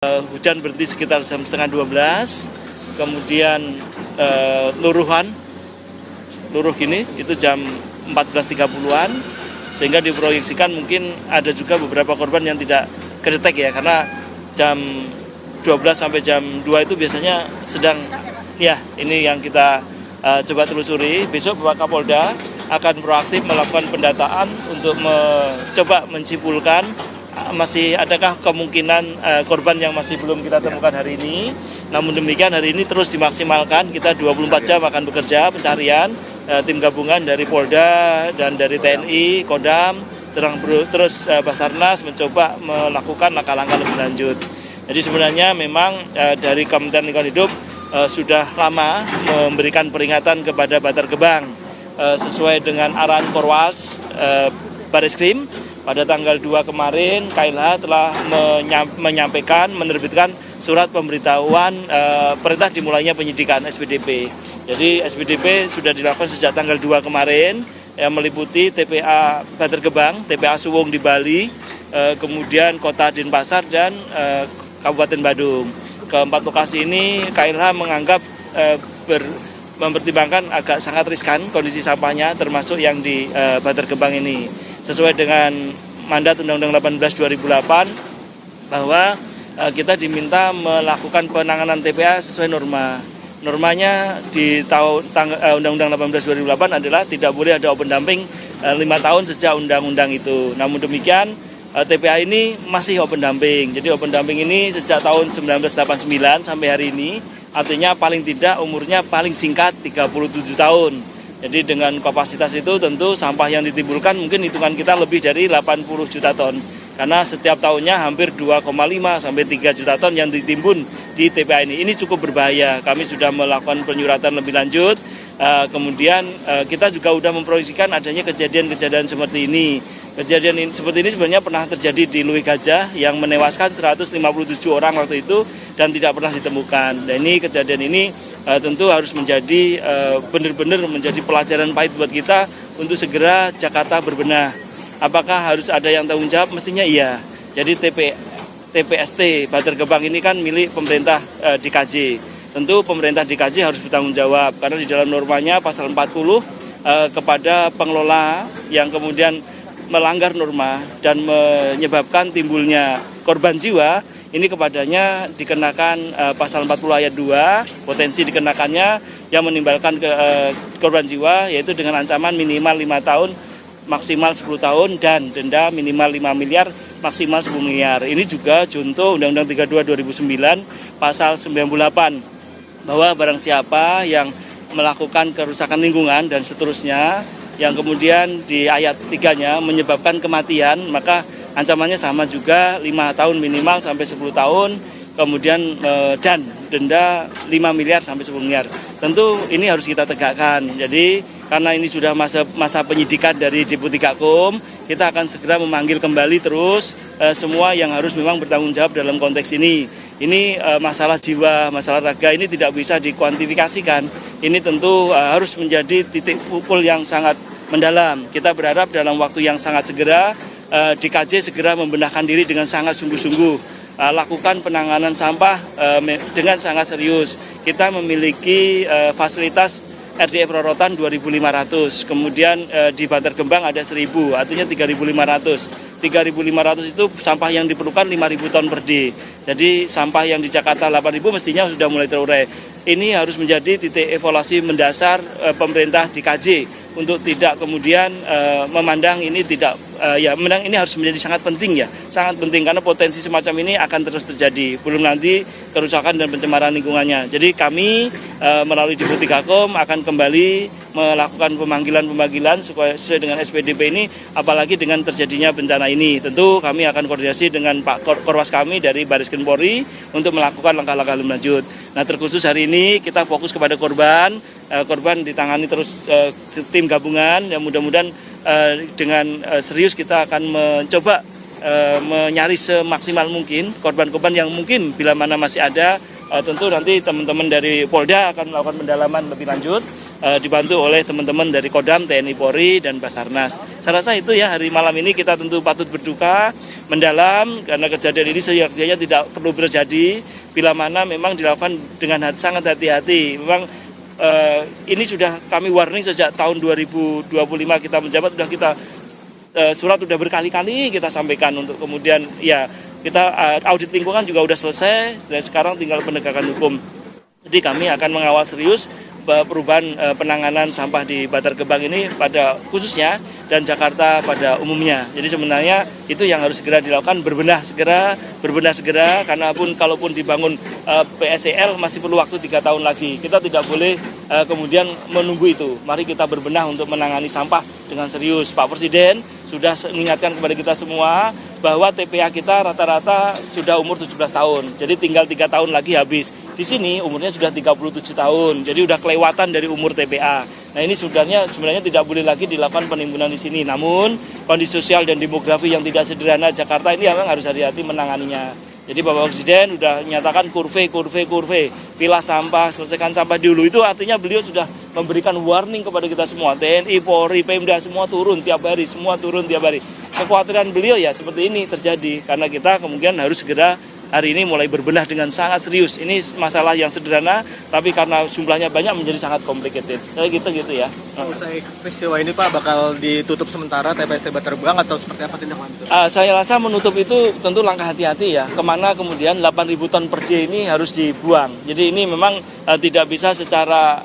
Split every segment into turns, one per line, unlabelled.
Hujan berhenti sekitar jam setengah 12, kemudian luruh gini itu jam 14.30-an, sehingga diproyeksikan mungkin ada juga beberapa korban yang tidak kedetek ya, karena jam 12 sampai jam 2 itu biasanya sedang, ya ini yang kita coba telusuri. Besok Bapak Kapolda akan proaktif melakukan pendataan untuk mencoba menyimpulkan masih adakah kemungkinan korban yang masih belum kita temukan hari ini. Namun demikian hari ini terus dimaksimalkan, kita 24 jam akan bekerja pencarian, tim gabungan dari Polda dan dari TNI, Kodam, terus Basarnas mencoba melakukan langkah-langkah lebih lanjut. Jadi sebenarnya memang dari Kementerian Lingkungan Hidup sudah lama memberikan peringatan kepada Bantar Gebang sesuai dengan arahan Korwas Bareskrim. Pada tanggal 2 kemarin, KLH telah menerbitkan surat pemberitahuan perintah dimulainya penyidikan SPDP. Jadi SPDP sudah dilakukan sejak tanggal 2 kemarin, yang meliputi TPA Bantar Gebang, TPA Suwung di Bali, kemudian Kota Denpasar dan Kabupaten Badung. Keempat lokasi ini KLH menganggap mempertimbangkan agak sangat riskan kondisi sampahnya, termasuk yang di Bantar Gebang ini. Sesuai dengan mandat Undang-Undang 18 2008 bahwa kita diminta melakukan penanganan TPA sesuai norma. Normanya di Undang-Undang 18 2008 adalah tidak boleh ada open dumping 5 tahun sejak undang-undang itu. Namun demikian TPA ini masih open dumping. Jadi open dumping ini sejak tahun 1989 sampai hari ini, artinya paling tidak umurnya paling singkat 37 tahun. Jadi dengan kapasitas itu tentu sampah yang ditimbulkan mungkin hitungan kita lebih dari 80 juta ton. Karena setiap tahunnya hampir 2,5 sampai 3 juta ton yang ditimbun di TPA ini. Ini cukup berbahaya. Kami sudah melakukan penyuratan lebih lanjut. Kemudian kita juga sudah memproyeksikan adanya kejadian-kejadian seperti ini. Kejadian seperti ini sebenarnya pernah terjadi di Luih Gajah yang menewaskan 157 orang waktu itu dan tidak pernah ditemukan. Dan ini kejadian ini tentu harus menjadi benar-benar menjadi pelajaran pahit buat kita untuk segera Jakarta berbenah. Apakah harus ada yang tanggung jawab? Mestinya iya. Jadi TPST Bantar Gebang ini kan milik pemerintah DKJ. Tentu pemerintah DKJ harus bertanggung jawab karena di dalam normanya pasal 40 kepada pengelola yang kemudian melanggar norma dan menyebabkan timbulnya korban jiwa, ini kepadanya dikenakan pasal 40 ayat 2, potensi dikenakannya yang menimbulkan korban jiwa yaitu dengan ancaman minimal 5 tahun, maksimal 10 tahun dan denda minimal 5 miliar, maksimal 10 miliar. Ini juga contoh Undang-Undang 32 2009 pasal 98 bahwa barang siapa yang melakukan kerusakan lingkungan dan seterusnya yang kemudian di ayat 3-nya menyebabkan kematian, maka ancamannya sama juga 5 tahun minimal sampai 10 tahun, kemudian dan denda 5 miliar sampai 10 miliar. Tentu ini harus kita tegakkan. Jadi karena ini sudah masa penyidikan dari Deputi Gakum, kita akan segera memanggil kembali terus semua yang harus memang bertanggung jawab dalam konteks ini. Ini masalah jiwa, masalah raga ini tidak bisa dikuantifikasikan. Ini tentu harus menjadi titik pukul yang sangat mendalam. Kita berharap dalam waktu yang sangat segera DKJ segera membenahkan diri dengan sangat sungguh-sungguh. Lakukan penanganan sampah dengan sangat serius. Kita memiliki fasilitas RDF Rorotan 2.500, kemudian di Bantar Gebang ada 1.000, artinya 3.500. 3.500 itu sampah yang diperlukan 5.000 ton per day. Jadi sampah yang di Jakarta 8.000 mestinya sudah mulai terurai. Ini harus menjadi titik evaluasi mendasar pemerintah DKJ untuk tidak kemudian memandang ini tidak memandang ini harus menjadi sangat penting ya, sangat penting karena potensi semacam ini akan terus terjadi. Belum nanti kerusakan dan pencemaran lingkungannya. Jadi kami melalui Deputi Gakum akan kembali melakukan pemanggilan sesuai dengan SPDP ini, apalagi dengan terjadinya bencana ini. Tentu kami akan koordinasi dengan Pak Korwas kami dari Bareskrim Polri untuk melakukan langkah-langkah lebih lanjut. Nah, terkhusus hari ini kita fokus kepada korban ditangani terus tim gabungan, yang mudah-mudahan dengan serius kita akan mencoba mencari semaksimal mungkin korban-korban yang mungkin bila mana masih ada. Tentu nanti teman-teman dari Polda akan melakukan pendalaman lebih lanjut. dibantu oleh teman-teman dari Kodam, TNI Polri, dan Basarnas. Saya rasa itu ya, hari malam ini kita tentu patut berduka mendalam karena kejadian ini seyogyanya tidak perlu terjadi bila mana memang dilakukan dengan sangat hati-hati. Memang ini sudah kami warning sejak tahun 2025 kita menjabat, sudah kita surat sudah berkali-kali kita sampaikan untuk kemudian ya kita audit lingkungan juga sudah selesai dan sekarang tinggal penegakan hukum. Jadi kami akan mengawal serius perubahan penanganan sampah di Bantar Gebang ini pada khususnya dan Jakarta pada umumnya. Jadi sebenarnya itu yang harus segera dilakukan, berbenah segera karena kalaupun dibangun PSEL masih perlu waktu 3 tahun lagi. Kita tidak boleh kemudian menunggu itu. Mari kita berbenah untuk menangani sampah dengan serius. Pak Presiden sudah mengingatkan kepada kita semua bahwa TPA kita rata-rata sudah umur 17 tahun. Jadi tinggal 3 tahun lagi habis. Di sini umurnya sudah 37 tahun. Jadi sudah kelewatan dari umur TPA. Nah ini sebenarnya tidak boleh lagi dilakukan penimbunan di sini. Namun kondisi sosial dan demografi yang tidak sederhana Jakarta ini memang harus hati-hati menanganinya. Jadi Bapak Presiden sudah menyatakan kurve, pilah sampah, selesaikan sampah dulu. Itu artinya beliau sudah memberikan warning kepada kita semua. TNI, Polri, Pemda, semua turun tiap hari. Kekhawatiran beliau ya seperti ini terjadi. Karena kita kemungkinan harus segera hari ini mulai berbenah dengan sangat serius. Ini masalah yang sederhana, tapi karena jumlahnya banyak menjadi sangat complicated. Saya gitu ya.
Usai peristiwa ini Pak, bakal ditutup sementara TPST Bantar Gebang atau seperti apa tindak lanjut?
Saya rasa menutup itu tentu langkah hati-hati ya. Kemana kemudian 8.000 ton per day ini harus dibuang. Jadi ini memang tidak bisa secara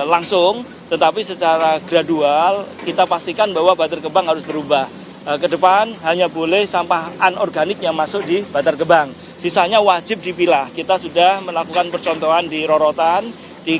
langsung, tetapi secara gradual kita pastikan bahwa Bantar Gebang harus berubah. Ke depan hanya boleh sampah anorganik yang masuk di Bantar Gebang. Sisanya wajib dipilah. Kita sudah melakukan percontohan di Rorotan, di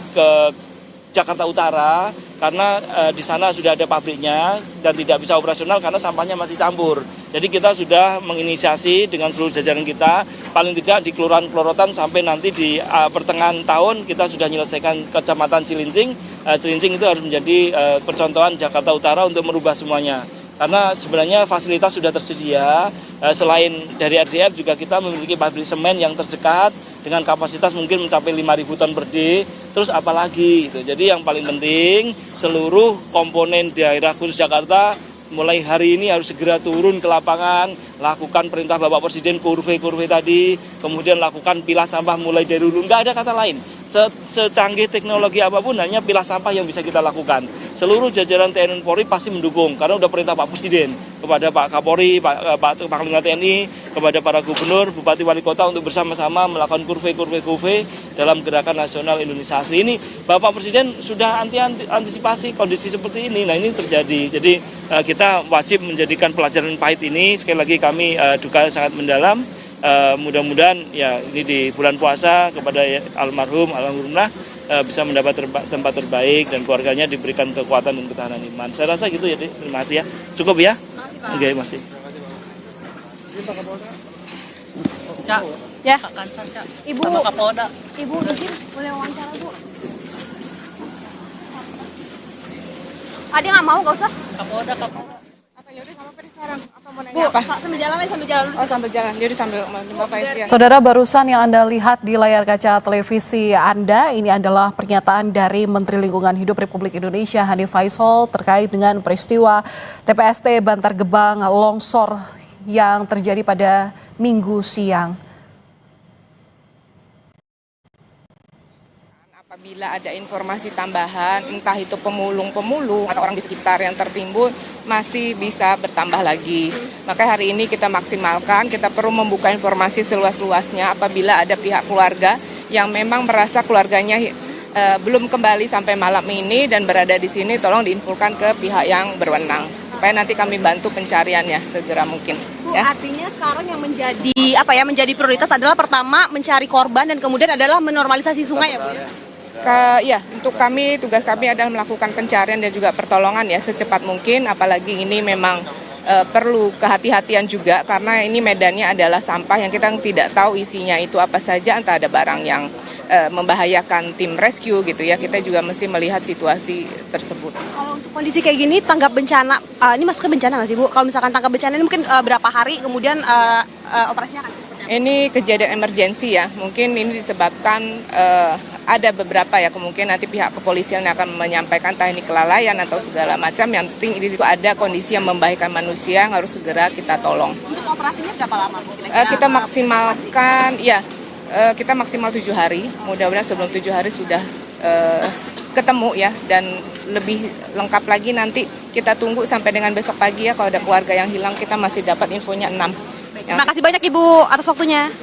Jakarta Utara, karena di sana sudah ada pabriknya dan tidak bisa operasional karena sampahnya masih campur. Jadi kita sudah menginisiasi dengan seluruh jajaran kita, paling tidak di Kelurahan Rorotan sampai nanti di pertengahan tahun kita sudah menyelesaikan Kecamatan Cilincing. Cilincing itu harus menjadi percontohan Jakarta Utara untuk merubah semuanya. Karena sebenarnya fasilitas sudah tersedia, selain dari RDF juga kita memiliki pabrik semen yang terdekat dengan kapasitas mungkin mencapai 5.000 ton per day, terus apalagi gitu. Jadi yang paling penting seluruh komponen daerah khusus Jakarta mulai hari ini harus segera turun ke lapangan, lakukan perintah Bapak Presiden kurve tadi, kemudian lakukan pilah sampah mulai dari hulu, nggak ada kata lain. Secanggih teknologi apapun hanya pilah sampah yang bisa kita lakukan. Seluruh jajaran TNI Polri pasti mendukung karena udah perintah Pak Presiden kepada Pak Kapolri, Pak Panglima TNI, kepada para gubernur, bupati, wali kota untuk bersama-sama melakukan kurve dalam gerakan nasional Indonesia Asri ini. Bapak Presiden sudah antisipasi kondisi seperti ini. Nah ini terjadi. Jadi kita wajib menjadikan pelajaran pahit ini. Sekali lagi kami duka sangat mendalam. Mudah-mudahan ya ini di bulan puasa kepada almarhumah bisa mendapat tempat terbaik dan keluarganya diberikan kekuatan dan ketahanan iman. Saya rasa gitu ya, terima kasih ya. Cukup ya? Oke, masih.
Cak, ya. Pak Kansar, Cak. Ibu, sama Kapolda. Ibu izin boleh wawancara, Bu? Ada nggak mau, nggak usah. Kapolda. Yaudah sama apa sekarang? Apa mau nanya? Bu, apa? Sambil jalan dulu. Oh, sambil jalan. Jadi sambil Bapak ya.
Saudara, barusan yang Anda lihat di layar kaca televisi Anda, ini adalah pernyataan dari Menteri Lingkungan Hidup Republik Indonesia Hanif Faisal terkait dengan peristiwa TPST Bantar Gebang longsor yang terjadi pada Minggu siang.
Apabila ada informasi tambahan, entah itu pemulung atau orang di sekitar yang tertimbun, masih bisa bertambah lagi. Maka hari ini kita maksimalkan, kita perlu membuka informasi seluas-luasnya apabila ada pihak keluarga yang memang merasa keluarganya belum kembali sampai malam ini dan berada di sini, tolong diinfokan ke pihak yang berwenang. Supaya nanti kami bantu pencariannya segera mungkin.
Bu, ya. Artinya sekarang yang menjadi prioritas adalah pertama mencari korban dan kemudian adalah menormalisasi sungai ya Bu ya?
Untuk tugas kami adalah melakukan pencarian dan juga pertolongan ya secepat mungkin, apalagi ini memang perlu kehati-hatian juga karena ini medannya adalah sampah yang kita tidak tahu isinya itu apa saja, entah ada barang yang membahayakan tim rescue gitu ya, kita juga mesti melihat situasi tersebut.
Kalau untuk kondisi kayak gini, tanggap bencana, ini masuknya bencana nggak sih Bu? Kalau misalkan tanggap bencana ini mungkin berapa hari kemudian operasinya akan?
Ini kejadian emergensi ya, mungkin ini disebabkan ada beberapa ya, kemungkinan nanti pihak kepolisian akan menyampaikan entah ini kelalaian atau segala macam. Yang penting di situ ada kondisi yang membahayakan manusia yang harus segera kita tolong.
Untuk operasinya berapa lama?
Kita maksimalkan, ya kita maksimal 7 hari. Mudah-mudahan sebelum 7 hari sudah ketemu ya, dan lebih lengkap lagi nanti kita tunggu sampai dengan besok pagi ya. Kalau ada keluarga yang hilang, kita masih dapat infonya 6.
Terima kasih banyak Ibu atas waktunya.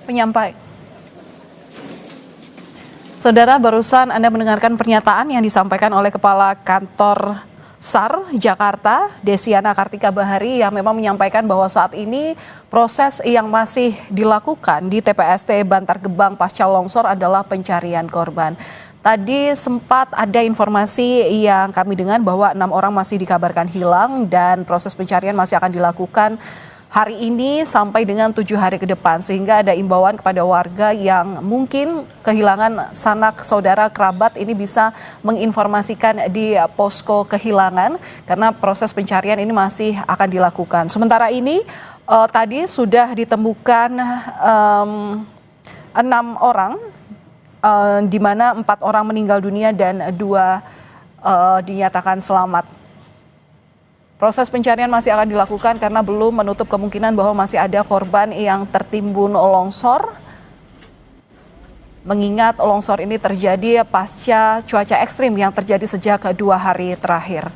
Penyampai. Saudara, barusan Anda mendengarkan pernyataan yang disampaikan oleh Kepala Kantor SAR Jakarta, Desiana Kartika Bahari, yang memang menyampaikan bahwa saat ini proses yang masih dilakukan di TPST Bantar Gebang pasca longsor adalah pencarian korban. Tadi sempat ada informasi yang kami dengar bahwa 6 orang masih dikabarkan hilang dan proses pencarian masih akan dilakukan hari ini sampai dengan 7 hari ke depan, sehingga ada imbauan kepada warga yang mungkin kehilangan sanak saudara kerabat ini bisa menginformasikan di posko kehilangan karena proses pencarian ini masih akan dilakukan. Sementara ini tadi sudah ditemukan 6 orang, di mana 4 orang meninggal dunia dan 2 dinyatakan selamat. Proses pencarian masih akan dilakukan karena belum menutup kemungkinan bahwa masih ada korban yang tertimbun longsor. Mengingat longsor ini terjadi pasca cuaca ekstrim yang terjadi sejak 2 hari terakhir.